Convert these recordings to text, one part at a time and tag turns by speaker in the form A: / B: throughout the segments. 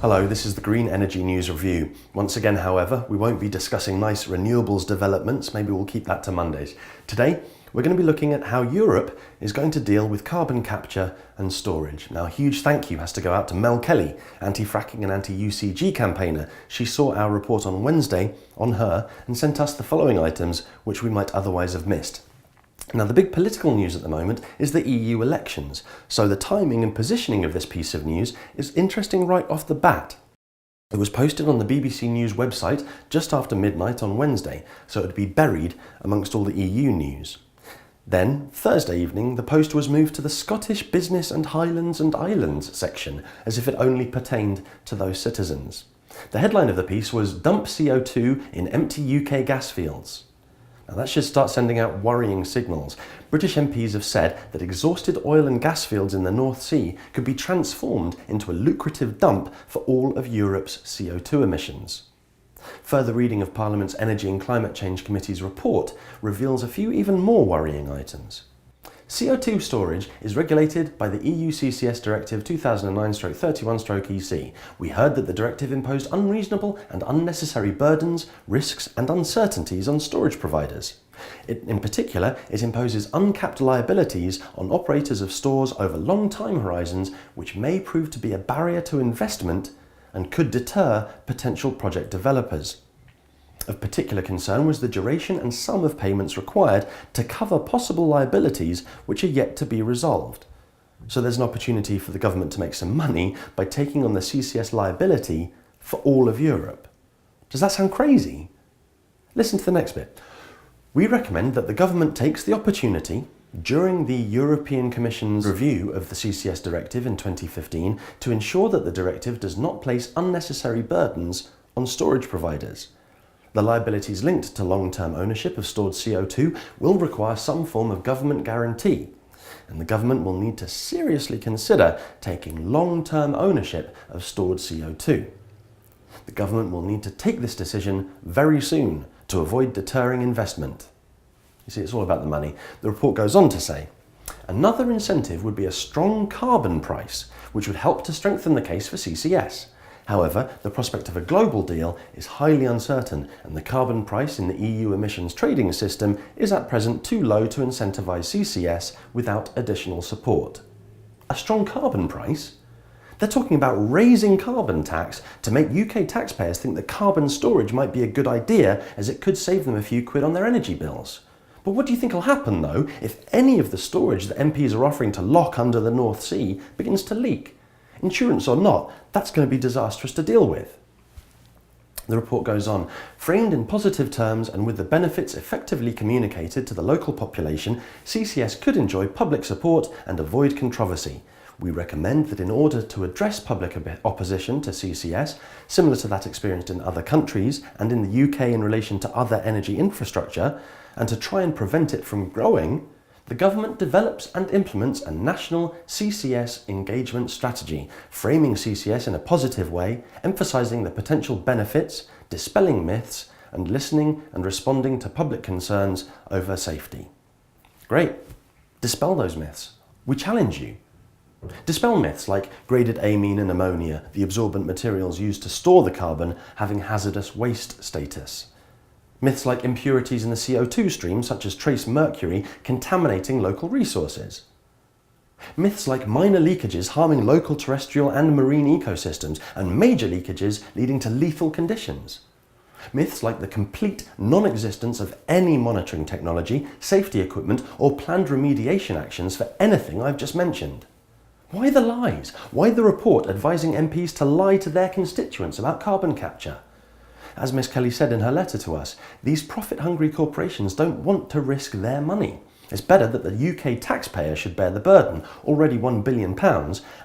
A: Hello, this is the Green Energy News Review. Once again, however, we won't be discussing nice renewables developments. Maybe we'll keep that to Mondays. Today, we're going to be looking at how Europe is going to deal with carbon capture and storage. Now, a huge thank you has to go out to Mel Kelly, anti-fracking and anti-UCG campaigner. She saw our report on Wednesday on her and sent us the following items which we might otherwise have missed. Now, the big political news at the moment is the EU elections, so the timing and positioning of this piece of news is interesting right off the bat. It was posted on the BBC News website just after midnight on Wednesday, so it would be buried amongst all the EU news. Then, Thursday evening, the post was moved to the Scottish Business and Highlands and Islands section, as if it only pertained to those citizens. The headline of the piece was "Dump CO2 in Empty UK Gas Fields." Now that should start sending out worrying signals. British MPs have said that exhausted oil and gas fields in the North Sea could be transformed into a lucrative dump for all of Europe's CO2 emissions. Further reading of Parliament's Energy and Climate Change Committee's report reveals a few even more worrying items. CO2 storage is regulated by the EU CCS Directive 2009/31/EC. We heard that the directive imposed unreasonable and unnecessary burdens, risks and uncertainties on storage providers. In particular, it imposes uncapped liabilities on operators of stores over long time horizons, which may prove to be a barrier to investment and could deter potential project developers. Of particular concern was the duration and sum of payments required to cover possible liabilities which are yet to be resolved. So there's an opportunity for the government to make some money by taking on the CCS liability for all of Europe. Does that sound crazy? Listen to the next bit. We recommend that the government takes the opportunity during the European Commission's review of the CCS Directive in 2015 to ensure that the directive does not place unnecessary burdens on storage providers. The liabilities linked to long-term ownership of stored CO2 will require some form of government guarantee, and the government will need to seriously consider taking long-term ownership of stored CO2. The government will need to take this decision very soon to avoid deterring investment. You see, it's all about the money. The report goes on to say, another incentive would be a strong carbon price, which would help to strengthen the case for CCS. However, the prospect of a global deal is highly uncertain, and the carbon price in the EU emissions trading system is at present too low to incentivise CCS without additional support. A strong carbon price? They're talking about raising carbon tax to make UK taxpayers think that carbon storage might be a good idea, as it could save them a few quid on their energy bills. But what do you think will happen, though, if any of the storage that MPs are offering to lock under the North Sea begins to leak? Insurance or not, that's going to be disastrous to deal with. The report goes on, framed in positive terms and with the benefits effectively communicated to the local population, CCS could enjoy public support and avoid controversy. We recommend that in order to address public opposition to CCS, similar to that experienced in other countries and in the UK in relation to other energy infrastructure, and to try and prevent it from growing, the government develops and implements a national CCS engagement strategy, framing CCS in a positive way, emphasising the potential benefits, dispelling myths, and listening and responding to public concerns over safety. Great. Dispel those myths. We challenge you. Dispel myths like graded amine and ammonia, the absorbent materials used to store the carbon, having hazardous waste status. Myths like impurities in the CO2 stream, such as trace mercury, contaminating local resources. Myths like minor leakages harming local terrestrial and marine ecosystems, and major leakages leading to lethal conditions. Myths like the complete non-existence of any monitoring technology, safety equipment, or planned remediation actions for anything I've just mentioned. Why the lies? Why the report advising MPs to lie to their constituents about carbon capture? As Ms Kelly said in her letter to us, these profit-hungry corporations don't want to risk their money. It's better that the UK taxpayer should bear the burden, already £1 billion,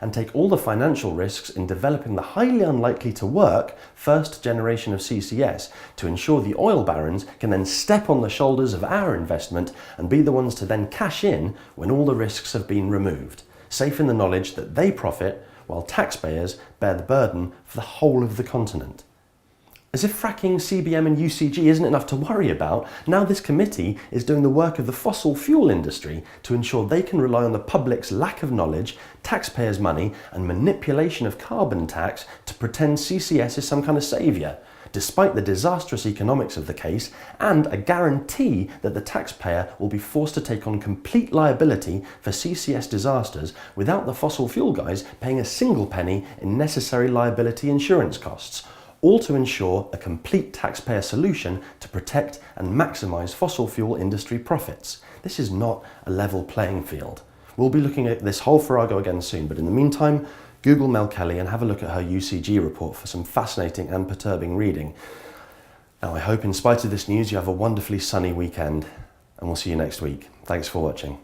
A: and take all the financial risks in developing the highly unlikely to work first generation of CCS to ensure the oil barons can then step on the shoulders of our investment and be the ones to then cash in when all the risks have been removed, safe in the knowledge that they profit while taxpayers bear the burden for the whole of the continent. As if fracking, CBM and UCG isn't enough to worry about, now this committee is doing the work of the fossil fuel industry to ensure they can rely on the public's lack of knowledge, taxpayers' money and manipulation of carbon tax to pretend CCS is some kind of saviour, despite the disastrous economics of the case and a guarantee that the taxpayer will be forced to take on complete liability for CCS disasters without the fossil fuel guys paying a single penny in necessary liability insurance costs, all to ensure a complete taxpayer solution to protect and maximise fossil fuel industry profits. This is not a level playing field. We'll be looking at this whole farrago again soon, but in the meantime, Google Mel Kelly and have a look at her UCG report for some fascinating and perturbing reading. Now, I hope in spite of this news you have a wonderfully sunny weekend, and we'll see you next week. Thanks for watching.